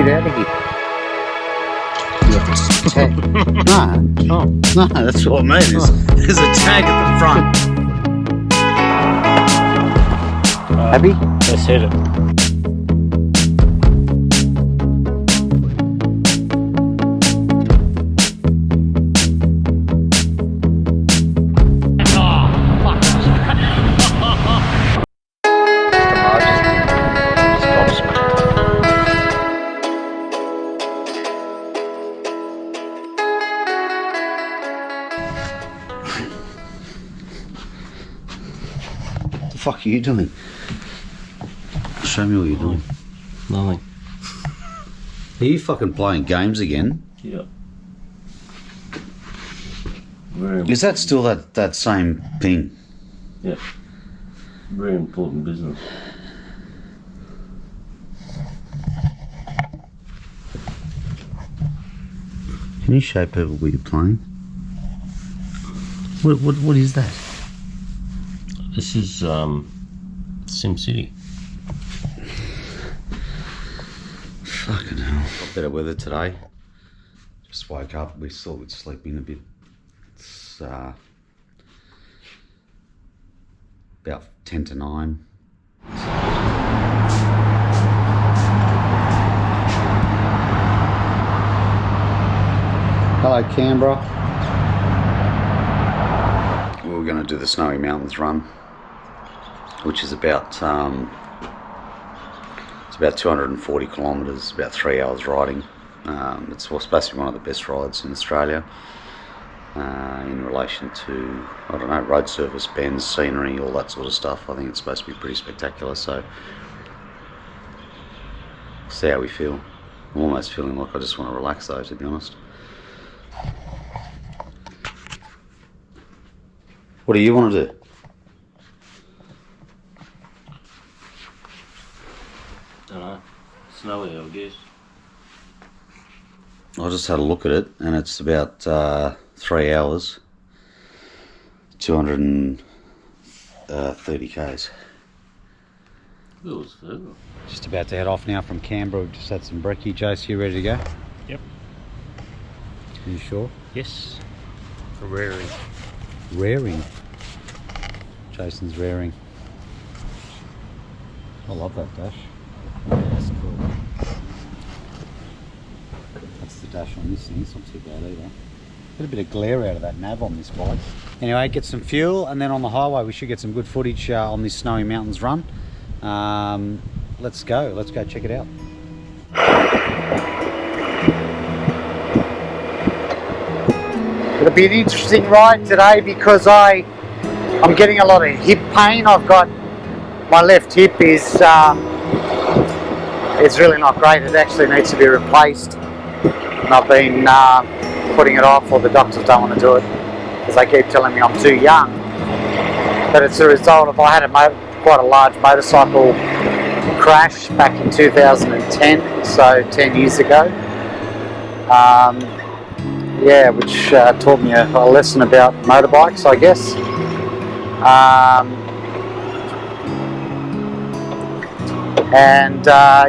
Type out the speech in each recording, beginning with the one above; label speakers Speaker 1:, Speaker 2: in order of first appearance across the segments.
Speaker 1: shit out of here. No, that's what I mean. There's a tag at the front. Happy?
Speaker 2: Let's hit it.
Speaker 1: What the fuck are you doing? Show me what you're doing.
Speaker 2: Nothing.
Speaker 1: Are you fucking playing games again?
Speaker 2: Yeah.
Speaker 1: Is that still that same thing?
Speaker 2: Yeah. Very important business.
Speaker 1: Can you show people what you're playing? What is that?
Speaker 2: This is SimCity.
Speaker 1: Fucking hell. Got better weather today. Just woke up. We thought we'd sleep in a bit. It's about 10 to 9. Hello, Canberra. We were going to do the Snowy Mountains run, which is about it's about 240 kilometres, about 3 hours riding. It's supposed to be one of the best rides in Australia in relation to, I don't know, road surface, bends, scenery, all that sort of stuff. I think it's supposed to be pretty spectacular, so we'll see how we feel. I'm almost feeling like I just want to relax though, to be honest. What do you want to do?
Speaker 2: Don't know. Snowy, I guess.
Speaker 1: I just had a look at it, and it's about 3 hours, 230 k's.
Speaker 2: It was further.
Speaker 1: Just about to head off now from Canberra. We've just had some brekkie. Jace, you ready to go?
Speaker 2: Yep.
Speaker 1: Are you sure?
Speaker 2: Yes. Raring.
Speaker 1: Raring. Jason's raring. I love that dash. That's cool. That's the dash on this thing. It's not too bad either. Get a bit of glare out of that nav on this bike. Anyway, get some fuel, and then on the highway we should get some good footage on this Snowy Mountains run. Let's go check it out. It'll be an interesting ride today because I'm getting a lot of hip pain. I've got my left hip is it's really not great. It actually needs to be replaced, and I've been putting it off, or the doctors don't want to do it because they keep telling me I'm too young. But it's a result of, I had quite a large motorcycle crash back in 2010, so 10 years ago. Yeah, which taught me a lesson about motorbikes, I guess.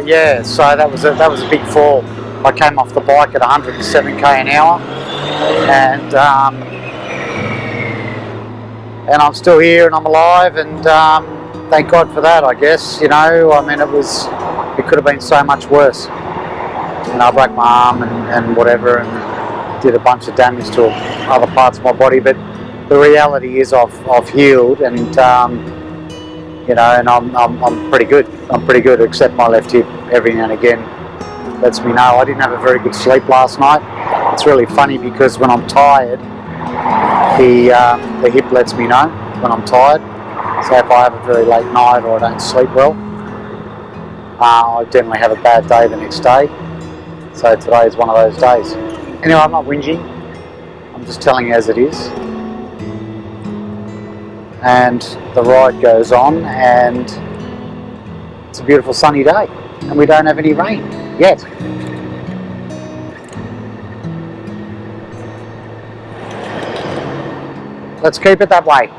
Speaker 1: Yeah, so that was a big fall. I came off the bike at 107k an hour, and I'm still here and I'm alive, and thank God for that, I guess. You know, I mean, it could have been so much worse. You know, I broke my arm and whatever, and did a bunch of damage to other parts of my body, but the reality is I've healed, and you know, and I'm pretty good. I'm pretty good, except my left hip every now and again lets me know. I didn't have a very good sleep last night. It's really funny because when I'm tired, the hip lets me know when I'm tired. So if I have a very late night or I don't sleep well, I generally have a bad day the next day. So today is one of those days. Anyway, I'm not whinging. I'm just telling you as it is. And the ride goes on, and it's a beautiful sunny day, and we don't have any rain yet. Let's keep it that way.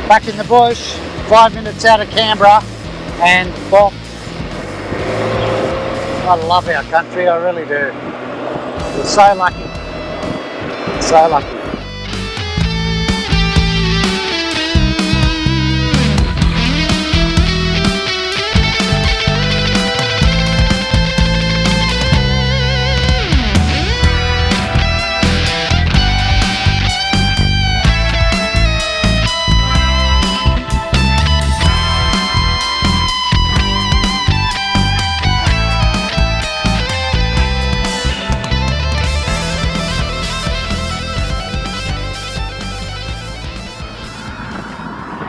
Speaker 1: Back in the bush, 5 minutes out of Canberra, and boom. I love our country, I really do. We're so lucky. So lucky.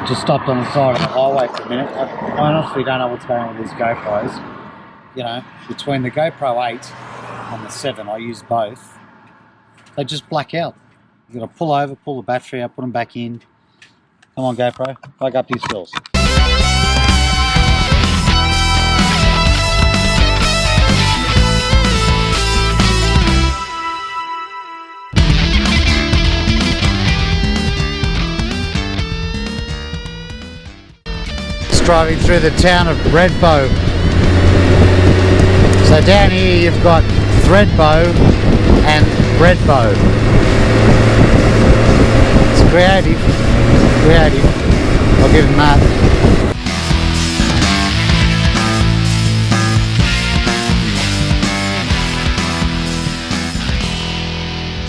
Speaker 1: Just stopped on the side of the highway for a minute. I honestly don't know what's going on with these GoPros. You know, between the GoPro 8 and the 7, I use both. They just black out. You've got to pull over, pull the battery out, put them back in. Come on, GoPro, back up these hills. Driving through the town of Thredbo. So down here you've got Thredbo and Breadbo. It's creative, creative. I'll give them that.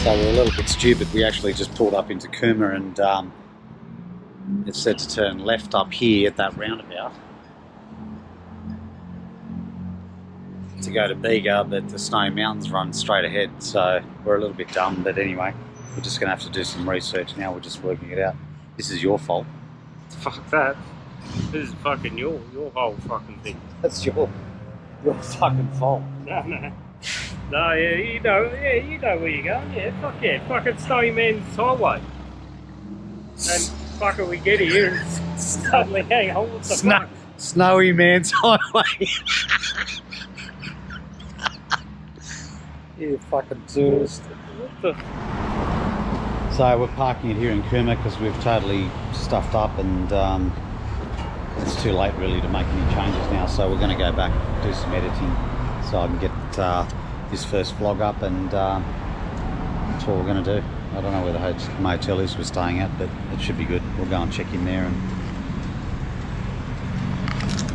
Speaker 1: So we're a little bit stupid. We actually just pulled up into Cooma and it said to turn left up here at that roundabout to go to Bega, but the Snowy Mountains run straight ahead, so we're a little bit dumb, but anyway, we're just going to have to do some research now. We're just working it out. This is your fault.
Speaker 2: Fuck that. This is fucking your whole fucking thing.
Speaker 1: That's your fucking fault.
Speaker 2: No, yeah, you know where you're going. Yeah, fucking Snowy Man's Highway. And fucking we get here and suddenly, hang on, what the fuck?
Speaker 1: Snowy Man's Highway. You fucking tourist.
Speaker 2: What the?
Speaker 1: So we're parking it here in Cooma because we've totally stuffed up and it's too late really to make any changes now. So we're going to go back, do some editing so I can get this first vlog up, and that's what we're going to do. I don't know where the motel is we're staying at, but it should be good. We'll go and check in there and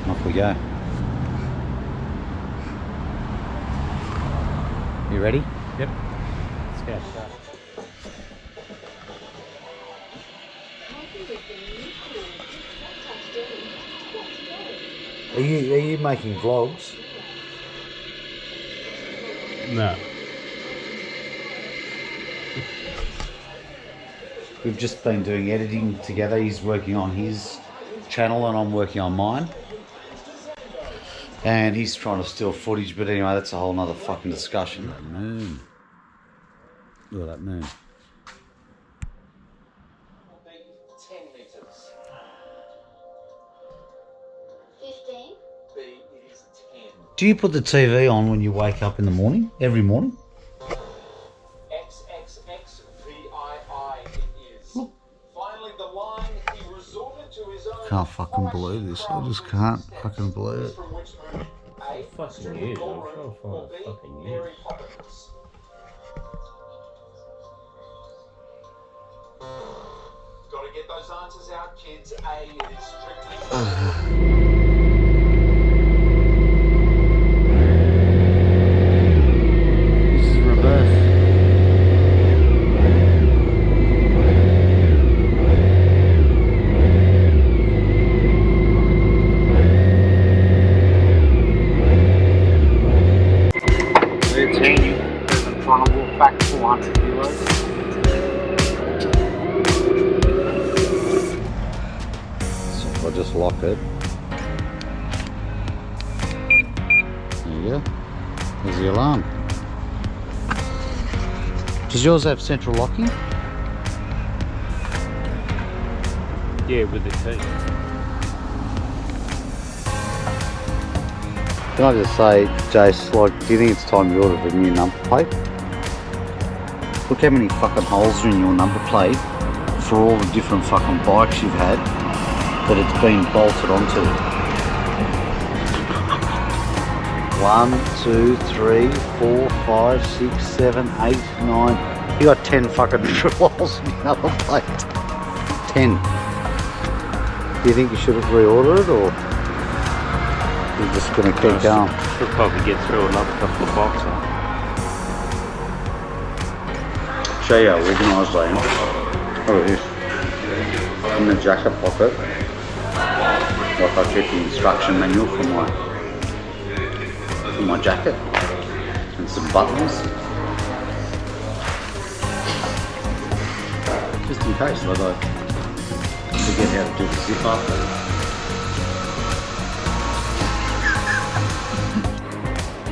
Speaker 1: off we go. You ready?
Speaker 2: Yep. Let's go.
Speaker 1: Are you making vlogs?
Speaker 2: No.
Speaker 1: We've just been doing editing together. He's working on his channel and I'm working on mine. And he's trying to steal footage, but anyway, that's a whole nother fucking discussion. That moon. Look at that moon.
Speaker 3: 10 metres. 15. B is 10.
Speaker 1: Do you put the TV on when you wake up in the morning? Every morning?
Speaker 3: XXXVII it is.
Speaker 1: Look.
Speaker 3: Finally the line, he resorted to his own.
Speaker 1: Can't fucking believe this. I just can't fucking believe it.
Speaker 3: From which moved A
Speaker 2: Fucking
Speaker 3: to
Speaker 2: news,
Speaker 3: the
Speaker 2: I'm
Speaker 3: ballroom,
Speaker 2: trying to
Speaker 3: or
Speaker 2: find
Speaker 3: B,
Speaker 2: fucking news.
Speaker 3: Mary Poppins. Gotta get those answers out, kids. A is strictly.
Speaker 1: This is reverse. I'm trying to walk back 400 kilos. So if I just lock it. There you go. There's the alarm. Does yours have central locking?
Speaker 2: Yeah, with the key.
Speaker 1: Can I just say, Jace, like, do you think it's time you ordered a new number plate? Look how many fucking holes are in your number plate for all the different fucking bikes you've had. that it's been bolted onto. 1, 2, 3, 4, 5, 6, 7, 8, 9. You got 10 fucking drill holes in your other plate. 10. Do you think you should reorder it, or you're just going to keep going?
Speaker 2: Should probably get through another couple of boxes.
Speaker 1: Show you how organised I am. Oh, it is. In the jacket pocket, like I keep the instruction manual for my jacket, and some buttons, just in case like I forget how to do the zip up.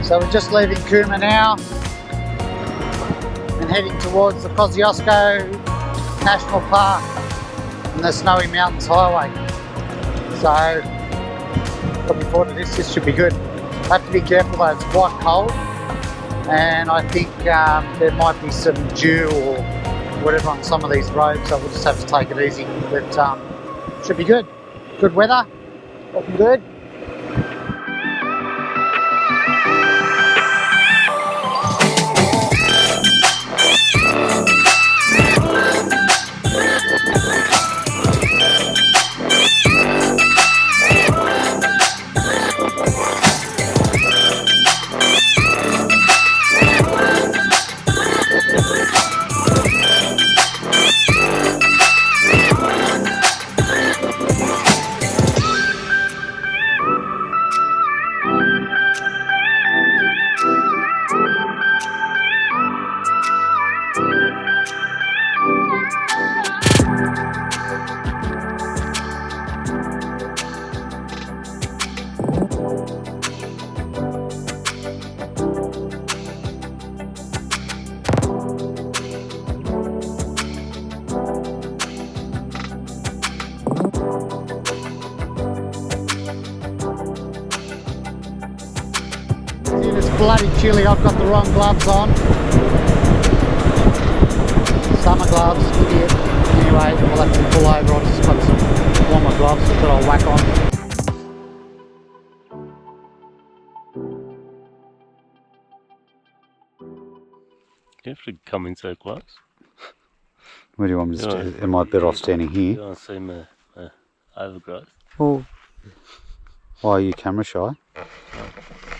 Speaker 1: So we're just leaving Cooma now and heading towards the Kosciuszko National Park and the Snowy Mountains Highway. So looking forward to this. This should be good. I have to be careful though, it's quite cold, and I think there might be some dew or whatever on some of these roads, so we'll just have to take it easy. But should be good. Good weather, looking good. It's bloody chilly. I've got the wrong gloves on. Summer gloves, idiot. Anyway, we'll have to pull over. I've just got some warmer gloves that I'll whack on.
Speaker 2: You have to come in so close.
Speaker 1: Where do you want me to stand? Am I better off standing here?
Speaker 2: You want to see my overgrowth?
Speaker 1: Well, why are you camera shy?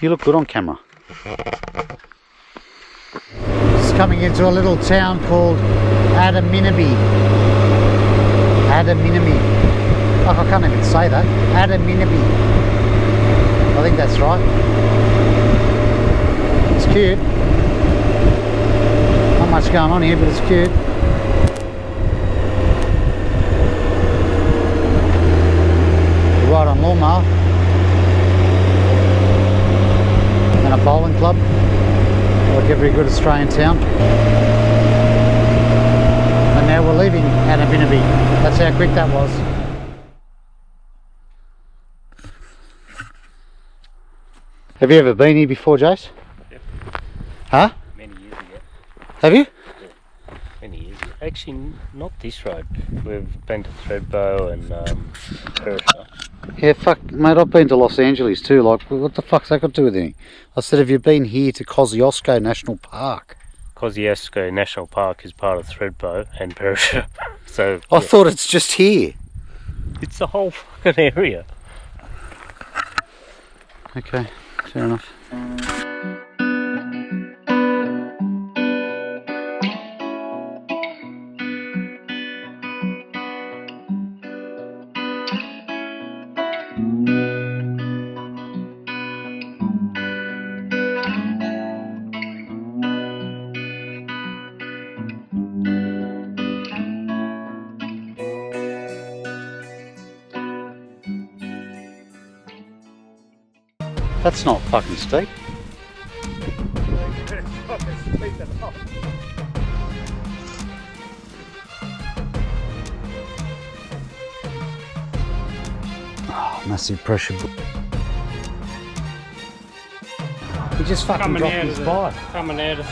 Speaker 1: You look good on camera. Just coming into a little town called Adaminaby. Like, I can't even say that. Adaminaby. I think that's right. It's cute. Not much going on here, but it's cute. Right on lawnmower. And a bowling club, like every good Australian town. And now we're leaving Adaminaby. That's how quick that was. Have you ever been here before, Jace?
Speaker 2: Yep.
Speaker 1: Huh?
Speaker 2: Many years ago.
Speaker 1: Have you?
Speaker 2: Yeah. Many years ago. Actually, not this road. We've been to Thredbo and Persia.
Speaker 1: Yeah, fuck, mate, I've been to Los Angeles too. Like, what the fuck's that got to do with anything? I said, have you been here to Kosciuszko National Park?
Speaker 2: Kosciuszko National Park is part of Thredbo and Persia. So
Speaker 1: I thought it's just here.
Speaker 2: it's the whole fucking area.
Speaker 1: Okay, fair enough. That's not fucking steep. Oh, massive pressure. He just fucking dropped his bike.
Speaker 2: Coming out of